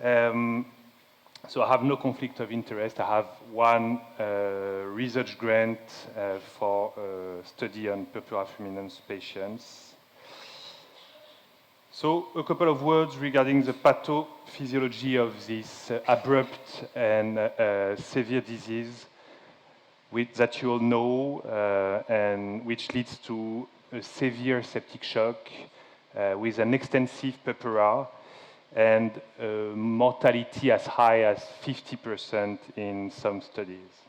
So I have no conflict of interest. I have one research grant for study on purpura fulminans patients. So a couple of words regarding the pathophysiology of this abrupt and severe disease that you all know and which leads to a severe septic shock with an extensive purpura and mortality as high as 50% in some studies.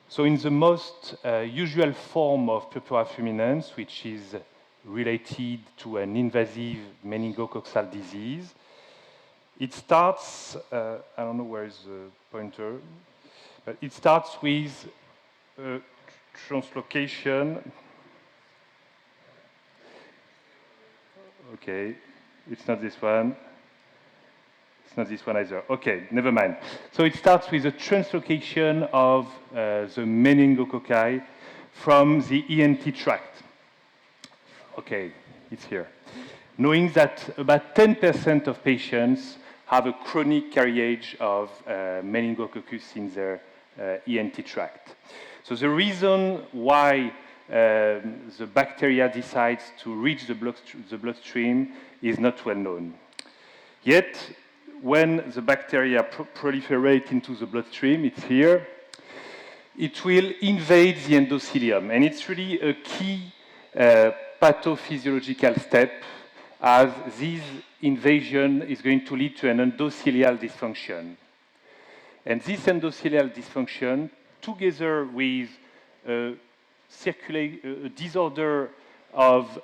So in the most usual form of purpura fulminans, which is related to an invasive meningococcal disease, it starts, I don't know where is the pointer, but it starts with translocation. Okay, it's not this one. It's not this one either. Okay, never mind. So it starts with a translocation of the meningococci from the ENT tract. Okay, it's here. Knowing that about 10% of patients have a chronic carriage of meningococcus in their ENT tract. So the reason why the bacteria decides to reach the bloodstream is not well known. Yet, when the bacteria proliferate into the bloodstream, it's here, it will invade the endothelium. And it's really a key pathophysiological step, as this invasion is going to lead to an endothelial dysfunction. And this endothelial dysfunction, together with a disorder of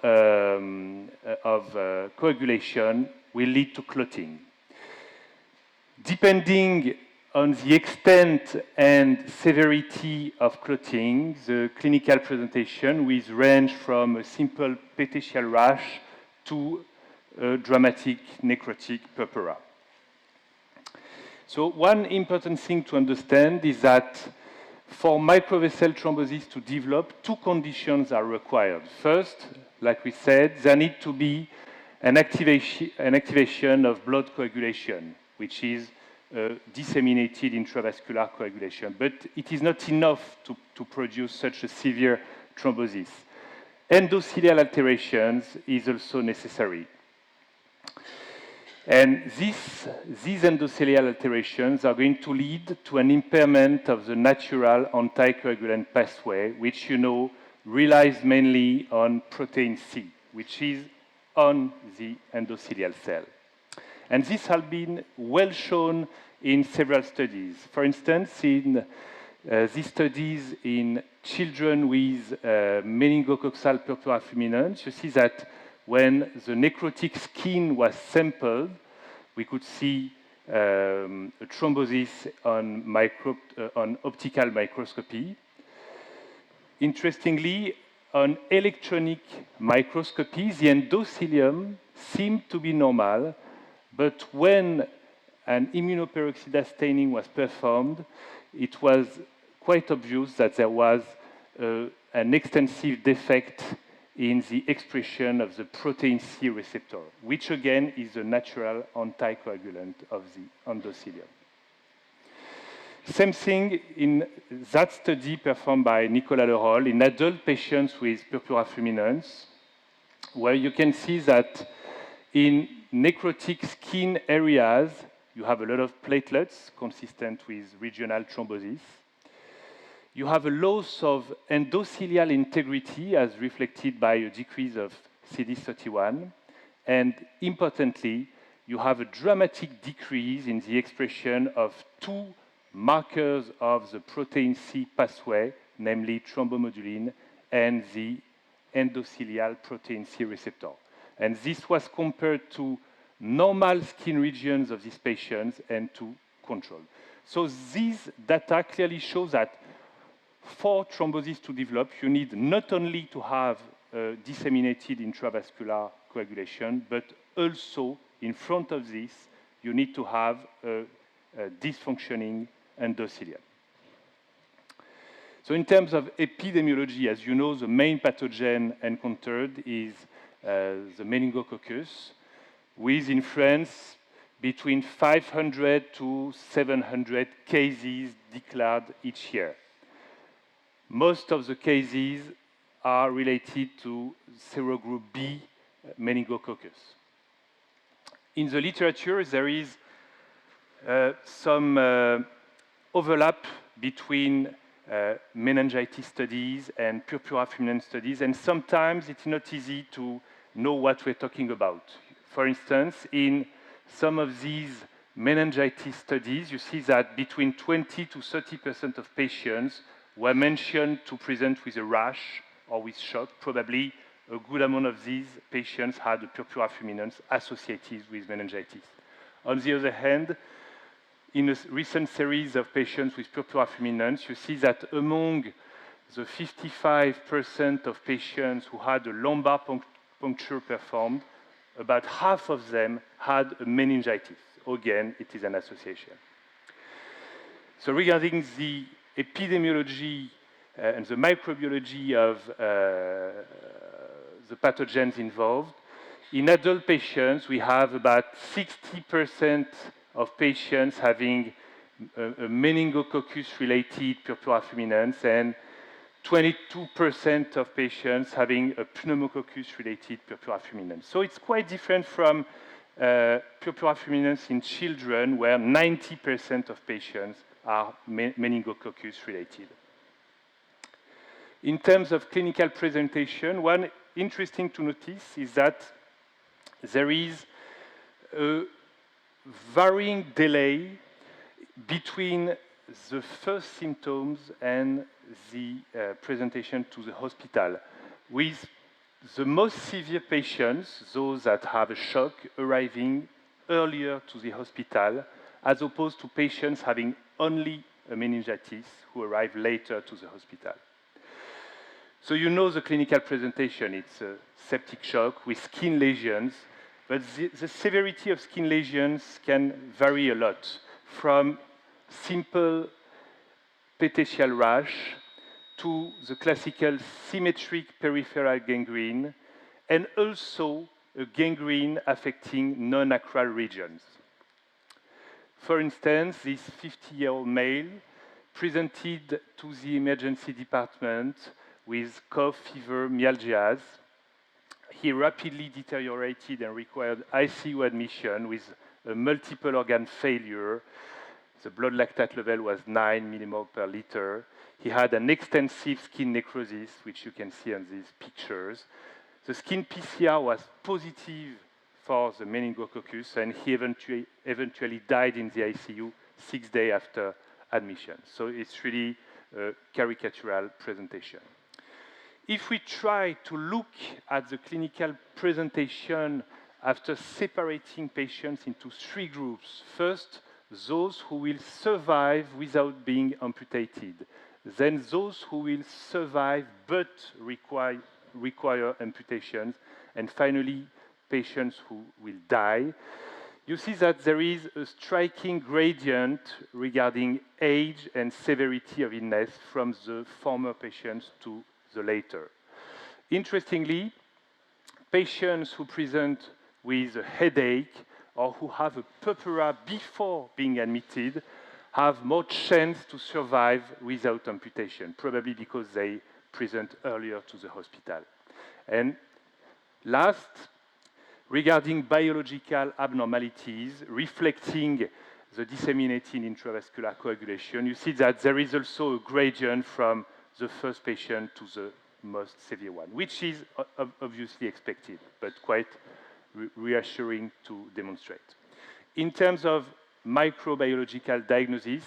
coagulation, will lead to clotting. Depending on the extent and severity of clotting, the clinical presentation will range from a simple petechial rash to a dramatic necrotic purpura. So one important thing to understand is that for microvessel thrombosis to develop, two conditions are required. First, like we said, there need to be an activation of blood coagulation, which is disseminated intravascular coagulation. But it is not enough to produce such a severe thrombosis. Endothelial alterations is also necessary. And these endothelial alterations are going to lead to an impairment of the natural anticoagulant pathway, which you know relies mainly on protein C, which is on the endothelial cell. And this has been well shown in several studies. For instance, in these studies in children with meningococcal purpura fulminans, you see that when the necrotic skin was sampled, we could see a thrombosis on optical microscopy. Interestingly, on electronic microscopy, the endothelium seemed to be normal, but when an immunoperoxidase staining was performed, it was quite obvious that there was an extensive defect in the expression of the protein C receptor, which again is a natural anticoagulant of the endothelium. Same thing in that study performed by Nicolas Leroll in adult patients with purpura fulminans, where you can see that in necrotic skin areas, you have a lot of platelets consistent with regional thrombosis. You have a loss of endothelial integrity as reflected by a decrease of CD31. And importantly, you have a dramatic decrease in the expression of two markers of the protein C pathway, namely thrombomodulin and the endothelial protein C receptor. And this was compared to normal skin regions of these patients and to control. So these data clearly show that for thrombosis to develop, you need not only to have disseminated intravascular coagulation, but also in front of this, you need to have a dysfunctioning endothelium. So in terms of epidemiology, as you know, the main pathogen encountered is the meningococcus, with in France between 500 to 700 cases declared each year. Most of the cases are related to serogroup B meningococcus. In the literature, there is some overlap between meningitis studies and purpura fulminans studies, and sometimes it's not easy to know what we're talking about. For instance, in some of these meningitis studies, you see that between 20 to 30% of patients were mentioned to present with a rash or with shock. Probably a good amount of these patients had a purpura fulminans associated with meningitis. On the other hand, in a recent series of patients with purpura fulminans, you see that among the 55% of patients who had a lumbar puncture performed, about half of them had a meningitis. Again, it is an association. So regarding the epidemiology and the microbiology of the pathogens involved, in adult patients, we have about 60% of patients having a meningococcus-related purpura fulminans and 22% of patients having a pneumococcus-related purpura fulminans. So it's quite different from purpura fulminans in children, where 90% of patients are meningococcus-related. In terms of clinical presentation, one interesting to notice is that there is a varying delay between the first symptoms and the presentation to the hospital, with the most severe patients, those that have a shock, arriving earlier to the hospital, as opposed to patients having only a meningitis who arrive later to the hospital. So you know the clinical presentation. It's a septic shock with skin lesions, but the severity of skin lesions can vary a lot, from simple petechial rash to the classical symmetric peripheral gangrene, and also a gangrene affecting non-acral regions. For instance, this 50-year-old male presented to the emergency department with cough, fever, myalgias. He rapidly deteriorated and required ICU admission with a multiple organ failure. The blood lactate level was 9 millimole per liter. He had an extensive skin necrosis, which you can see on these pictures. The skin PCR was positive for the meningococcus, and he eventually died in the ICU 6 days after admission. So it's really a caricatural presentation. If we try to look at the clinical presentation after separating patients into three groups, first, those who will survive without being amputated, then those who will survive but require amputations, and finally, patients who will die, you see that there is a striking gradient regarding age and severity of illness from the former patients to the later. Interestingly, patients who present with a headache or who have a purpura before being admitted have more chance to survive without amputation, probably because they present earlier to the hospital. And last, regarding biological abnormalities reflecting the disseminating intravascular coagulation, you see that there is also a gradient from the first patient to the most severe one, which is obviously expected, but quite reassuring to demonstrate. In terms of microbiological diagnosis,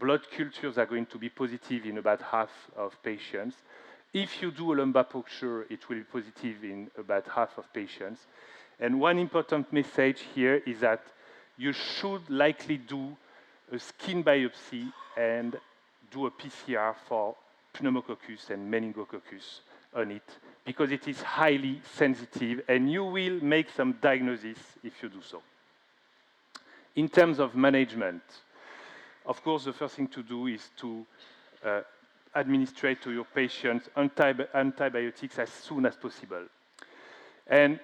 blood cultures are going to be positive in about half of patients. If you do a lumbar puncture, it will be positive in about half of patients. And one important message here is that you should likely do a skin biopsy and do a PCR for pneumococcus and meningococcus on it, because it is highly sensitive, and you will make some diagnosis if you do so. In terms of management, of course, the first thing to do is to administer to your patients antibiotics as soon as possible. And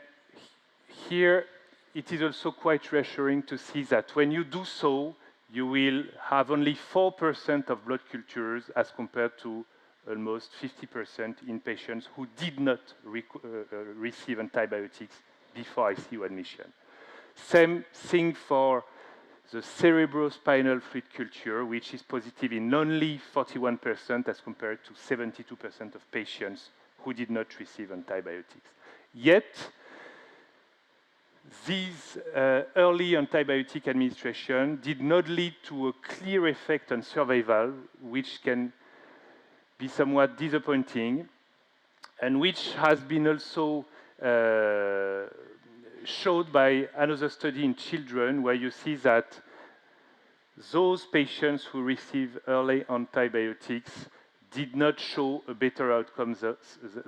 here it is also quite reassuring to see that when you do so, you will have only 4% of blood cultures as compared to almost 50% in patients who did not receive antibiotics before ICU admission. Same thing for the cerebrospinal fluid culture, which is positive in only 41% as compared to 72% of patients who did not receive antibiotics. Yet, this early antibiotic administration did not lead to a clear effect on survival, which can be somewhat disappointing, and which has been also showed by another study in children, where you see that those patients who receive early antibiotics did not show a better outcome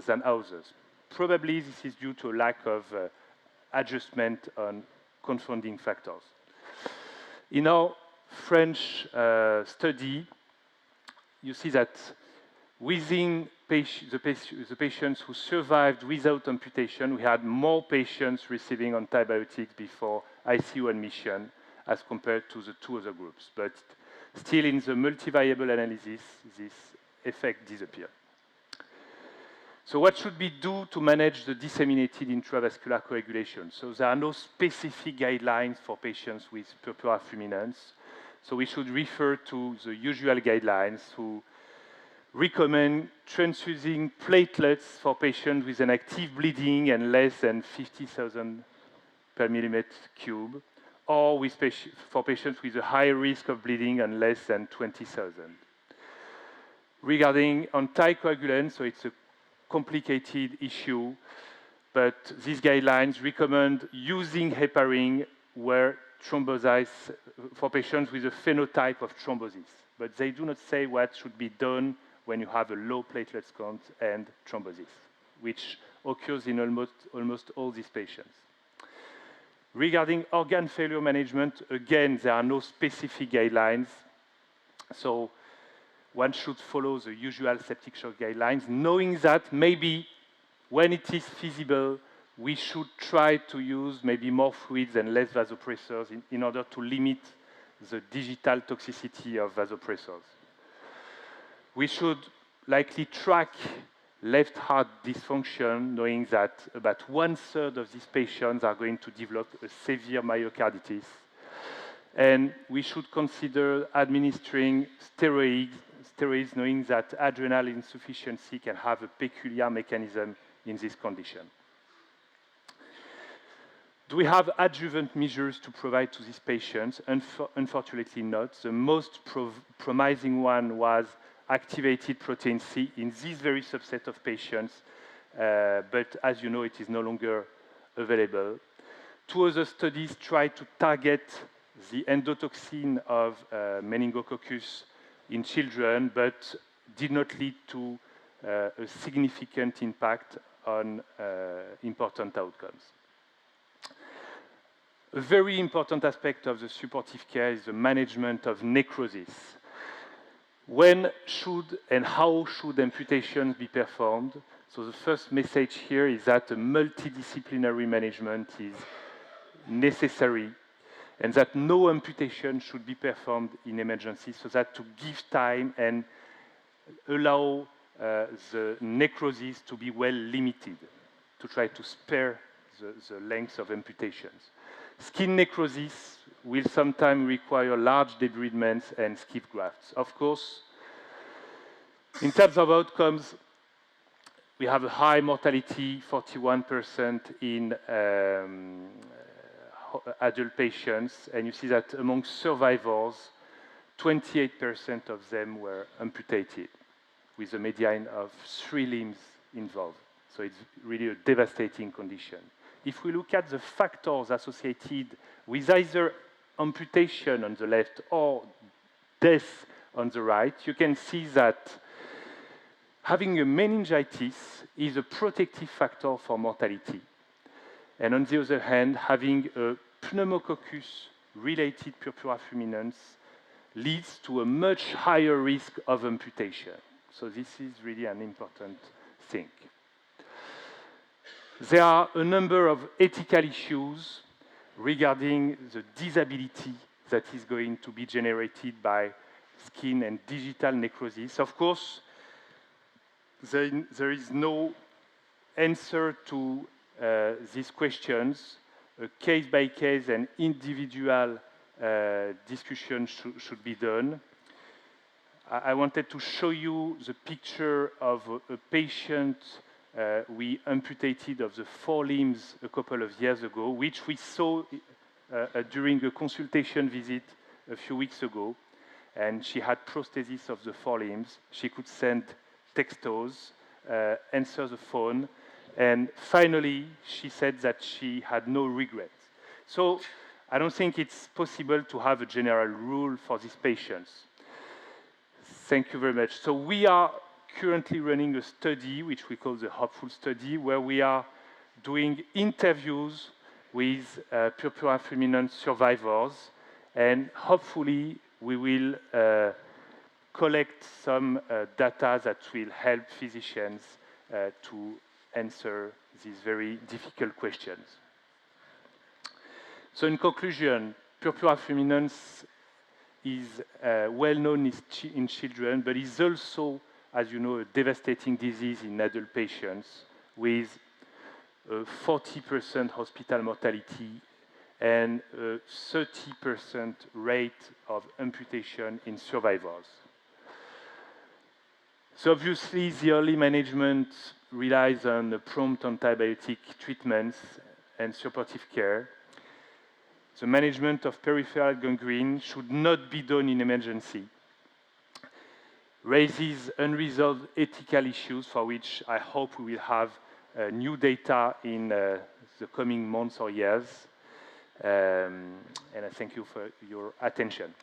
than others. Probably this is due to a lack of adjustment on confounding factors. In our French study, you see that within the patients who survived without amputation, we had more patients receiving antibiotics before ICU admission as compared to the two other groups. But still, in the multivariable analysis, this effect disappeared. So what should we do to manage the disseminated intravascular coagulation? So there are no specific guidelines for patients with purpura fulminans. So we should refer to the usual guidelines who recommend transfusing platelets for patients with an active bleeding and less than 50,000 per millimeter cube, or for patients with a high risk of bleeding and less than 20,000. Regarding anticoagulants, so it's a complicated issue, but these guidelines recommend using heparin where thrombosis for patients with a phenotype of thrombosis, but they do not say what should be done when you have a low platelet count and thrombosis, which occurs in almost all these patients. Regarding organ failure management, again, there are no specific guidelines, so one should follow the usual septic shock guidelines, knowing that maybe when it is feasible, we should try to use maybe more fluids and less vasopressors in order to limit the digital toxicity of vasopressors. We should likely track left heart dysfunction, knowing that about 1/3 of these patients are going to develop a severe myocarditis. And we should consider administering steroids, knowing that adrenal insufficiency can have a peculiar mechanism in this condition. Do we have adjuvant measures to provide to these patients? Unfortunately not. The most promising one was activated protein C in this very subset of patients, but as you know, it is no longer available. Two other studies tried to target the endotoxin of meningococcus in children, but did not lead to a significant impact on important outcomes. A very important aspect of the supportive care is the management of necrosis. When should and how should amputations be performed? So the first message here is that a multidisciplinary management is necessary, and that no amputation should be performed in emergency, so that to give time and allow the necrosis to be well limited, to try to spare the length of amputations. Skin necrosis will sometimes require large debridements and skip grafts. Of course, in terms of outcomes, we have a high mortality, 41% in adult patients, and you see that among survivors, 28% of them were amputated, with a median of 3 limbs involved. So it's really a devastating condition. If we look at the factors associated with either amputation on the left or death on the right, you can see that having a meningitis is a protective factor for mortality. And on the other hand, having a pneumococcus-related purpura fulminans leads to a much higher risk of amputation. So this is really an important thing. There are a number of ethical issues regarding the disability that is going to be generated by skin and digital necrosis. Of course, there is no answer to these questions. A case-by-case and individual discussion should be done. I wanted to show you the picture of a patient we amputated of the forelimbs a couple of years ago, which we saw during a consultation visit a few weeks ago. And she had prosthesis of the forelimbs. She could send textos, answer the phone, and finally she said that she had no regrets. So I don't think it's possible to have a general rule for these patients. Thank you very much. So we are currently running a study, which we call the Hopeful Study, where we are doing interviews with purpura fulminant survivors, and hopefully we will collect some data that will help physicians to answer these very difficult questions. So in conclusion, purpura fulminans is well known in children, but is also, as you know, a devastating disease in adult patients with 40% hospital mortality and a 30% rate of amputation in survivors. So obviously, the early management relies on the prompt antibiotic treatments and supportive care. The management of peripheral gangrene should not be done in emergency. Raises unresolved ethical issues for which I hope we will have new data in the coming months or years. And I thank you for your attention.